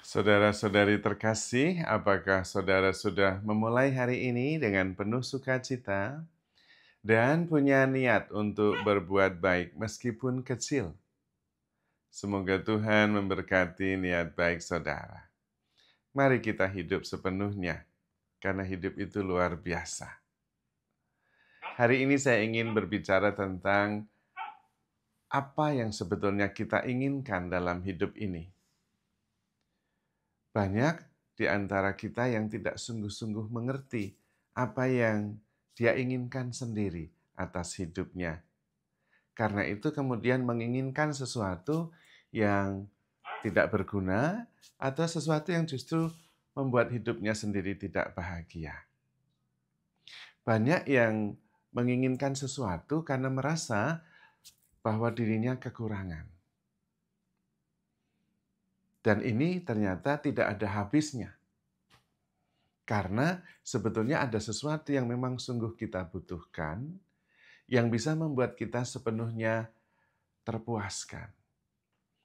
Saudara-saudari terkasih, apakah saudara sudah memulai hari ini dengan penuh sukacita dan punya niat untuk berbuat baik meskipun kecil? Semoga Tuhan memberkati niat baik saudara. Mari kita hidup sepenuhnya, karena hidup itu luar biasa. Hari ini saya ingin berbicara tentang apa yang sebetulnya kita inginkan dalam hidup ini. Banyak di antara kita yang tidak sungguh-sungguh mengerti apa yang dia inginkan sendiri atas hidupnya. Karena itu kemudian menginginkan sesuatu yang tidak berguna atau sesuatu yang justru membuat hidupnya sendiri tidak bahagia. Banyak yang menginginkan sesuatu karena merasa bahwa dirinya kekurangan. Dan ini ternyata tidak ada habisnya. Karena sebetulnya ada sesuatu yang memang sungguh kita butuhkan, yang bisa membuat kita sepenuhnya terpuaskan.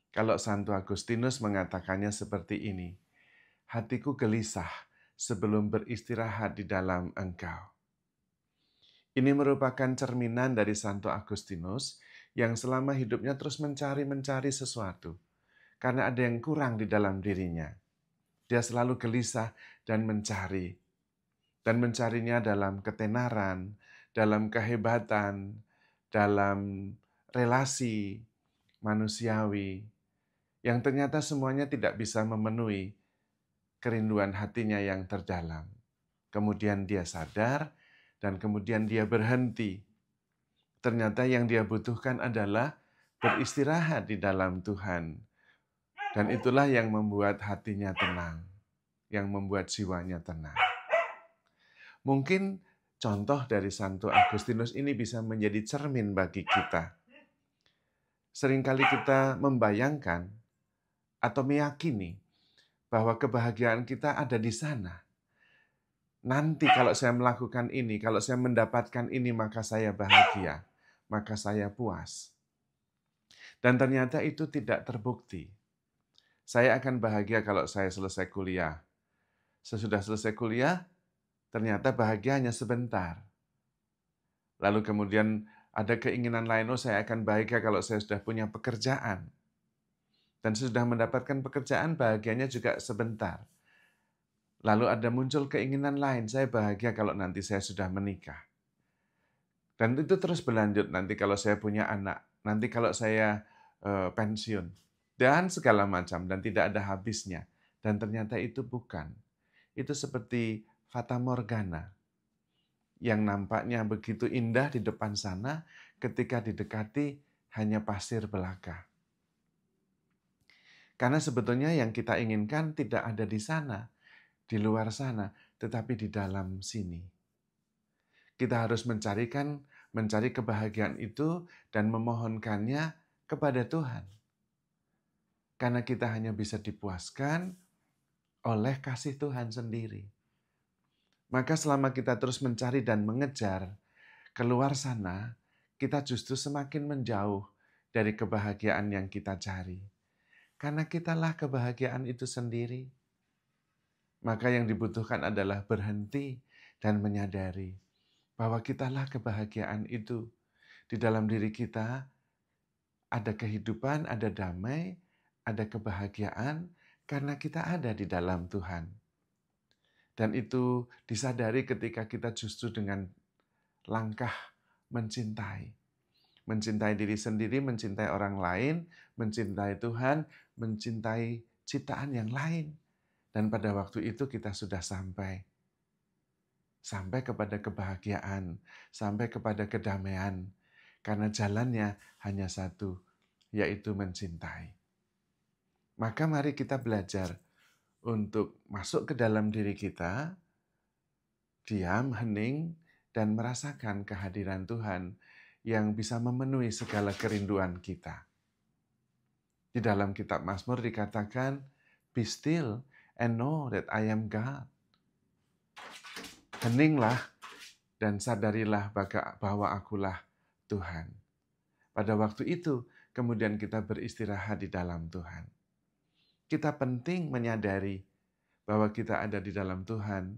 Kalau Santo Agustinus mengatakannya seperti ini, hatiku gelisah sebelum beristirahat di dalam Engkau. Ini merupakan cerminan dari Santo Agustinus yang selama hidupnya terus mencari sesuatu, karena ada yang kurang di dalam dirinya. Dia selalu gelisah dan mencarinya dalam ketenaran, dalam kehebatan, dalam relasi manusiawi, yang ternyata semuanya tidak bisa memenuhi kerinduan hatinya yang terdalam. Kemudian dia sadar, dan kemudian dia berhenti. Ternyata yang dia butuhkan adalah beristirahat di dalam Tuhan. Dan itulah yang membuat hatinya tenang, yang membuat jiwanya tenang. Mungkin contoh dari Santo Agustinus ini bisa menjadi cermin bagi kita. Seringkali kita membayangkan atau meyakini bahwa kebahagiaan kita ada di sana. Nanti kalau saya melakukan ini, kalau saya mendapatkan ini, maka saya bahagia, maka saya puas. Dan ternyata itu tidak terbukti. Saya akan bahagia kalau saya selesai kuliah. Sesudah selesai kuliah, ternyata bahagia hanya sebentar. Lalu kemudian ada keinginan lain, saya akan bahagia kalau saya sudah punya pekerjaan. Dan sesudah mendapatkan pekerjaan, bahagianya juga sebentar. Lalu ada muncul keinginan lain, saya bahagia kalau nanti saya sudah menikah. Dan itu terus berlanjut, nanti kalau saya punya anak, nanti kalau saya pensiun, dan segala macam, dan tidak ada habisnya. Dan ternyata itu bukan. Itu seperti fata morgana, yang nampaknya begitu indah di depan sana, ketika didekati hanya pasir belaka. Karena sebetulnya yang kita inginkan tidak ada di sana, di luar sana, tetapi di dalam sini. Kita harus mencari kebahagiaan itu dan memohonkannya kepada Tuhan. Karena kita hanya bisa dipuaskan oleh kasih Tuhan sendiri. Maka selama kita terus mencari dan mengejar keluar sana, kita justru semakin menjauh dari kebahagiaan yang kita cari. Karena kitalah kebahagiaan itu sendiri. Maka yang dibutuhkan adalah berhenti dan menyadari bahwa kitalah kebahagiaan itu. Di dalam diri kita ada kehidupan, ada damai, ada kebahagiaan karena kita ada di dalam Tuhan. Dan itu disadari ketika kita justru dengan langkah mencintai. Mencintai diri sendiri, mencintai orang lain, mencintai Tuhan, mencintai ciptaan yang lain. Dan pada waktu itu kita sudah sampai kepada kebahagiaan, sampai kepada kedamaian. Karena jalannya hanya satu, yaitu mencintai. Maka mari kita belajar untuk masuk ke dalam diri kita, diam, hening, dan merasakan kehadiran Tuhan yang bisa memenuhi segala kerinduan kita. Di dalam kitab Mazmur dikatakan, "Be still and know that I am God." Heninglah dan sadarilah bahwa akulah Tuhan. Pada waktu itu, kemudian kita beristirahat di dalam Tuhan. Kita penting menyadari bahwa kita ada di dalam Tuhan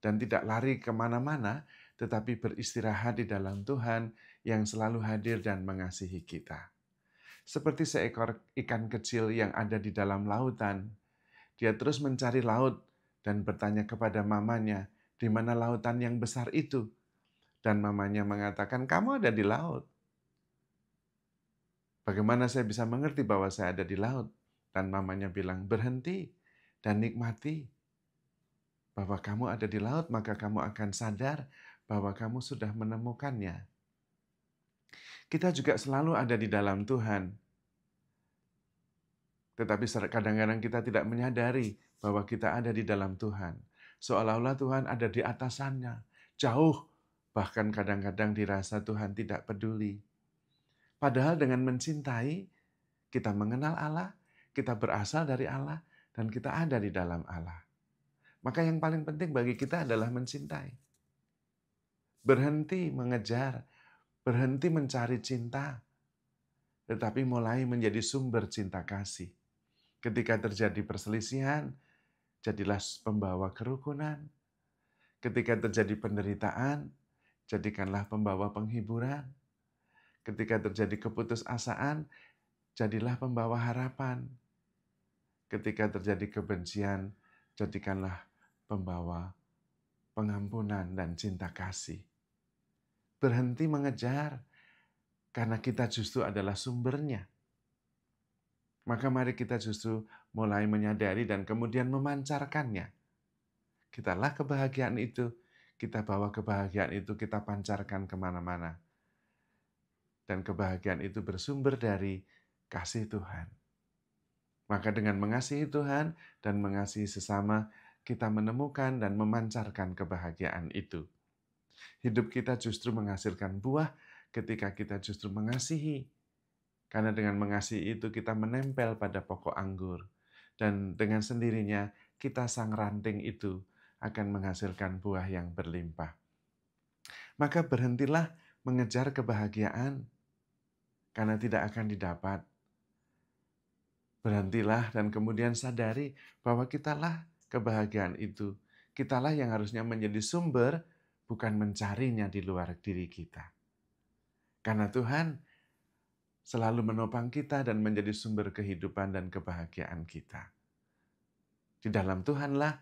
dan tidak lari kemana-mana, tetapi beristirahat di dalam Tuhan yang selalu hadir dan mengasihi kita. Seperti seekor ikan kecil yang ada di dalam lautan, dia terus mencari laut dan bertanya kepada mamanya, di mana lautan yang besar itu? Dan mamanya mengatakan, kamu ada di laut. Bagaimana saya bisa mengerti bahwa saya ada di laut? Dan mamanya bilang, berhenti dan nikmati bahwa kamu ada di laut, maka kamu akan sadar bahwa kamu sudah menemukannya. Kita juga selalu ada di dalam Tuhan. Tetapi kadang-kadang kita tidak menyadari bahwa kita ada di dalam Tuhan. Seolah-olah Tuhan ada di atasannya, jauh, bahkan kadang-kadang dirasa Tuhan tidak peduli. Padahal dengan mencintai, kita mengenal Allah, kita berasal dari Allah, dan kita ada di dalam Allah. Maka yang paling penting bagi kita adalah mencintai. Berhenti mengejar, berhenti mencari cinta, tetapi mulai menjadi sumber cinta kasih. Ketika terjadi perselisihan, jadilah pembawa kerukunan. Ketika terjadi penderitaan, jadikanlah pembawa penghiburan. Ketika terjadi keputusasaan, jadilah pembawa harapan. Ketika terjadi kebencian, jadikanlah pembawa pengampunan dan cinta kasih. Berhenti mengejar, karena kita justru adalah sumbernya. Maka mari kita justru mulai menyadari dan kemudian memancarkannya. Kitalah kebahagiaan itu, kita bawa kebahagiaan itu, kita pancarkan kemana-mana. Dan kebahagiaan itu bersumber dari kasih Tuhan. Maka dengan mengasihi Tuhan dan mengasihi sesama, kita menemukan dan memancarkan kebahagiaan itu. Hidup kita justru menghasilkan buah ketika kita justru mengasihi. Karena dengan mengasihi itu kita menempel pada pokok anggur. Dan dengan sendirinya kita sang ranting itu akan menghasilkan buah yang berlimpah. Maka berhentilah mengejar kebahagiaan karena tidak akan didapat. Berhentilah dan kemudian sadari bahwa kitalah kebahagiaan itu. Kitalah yang harusnya menjadi sumber, bukan mencarinya di luar diri kita. Karena Tuhan selalu menopang kita dan menjadi sumber kehidupan dan kebahagiaan kita. Di dalam Tuhanlah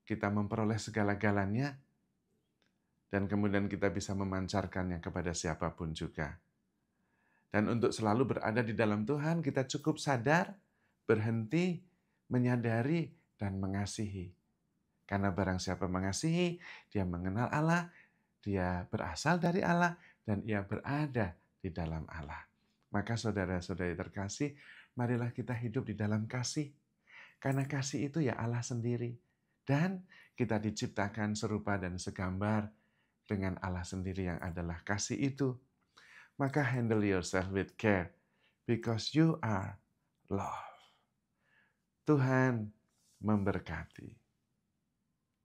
kita memperoleh segala-galanya dan kemudian kita bisa memancarkannya kepada siapapun juga. Dan untuk selalu berada di dalam Tuhan, kita cukup sadar, berhenti, menyadari, dan mengasihi. Karena barang siapa mengasihi, dia mengenal Allah, dia berasal dari Allah, dan ia berada di dalam Allah. Maka saudara-saudari terkasih, marilah kita hidup di dalam kasih. Karena kasih itu ya Allah sendiri. Dan kita diciptakan serupa dan segambar dengan Allah sendiri yang adalah kasih itu. Maka handle yourself with care, because you are love. Tuhan memberkati.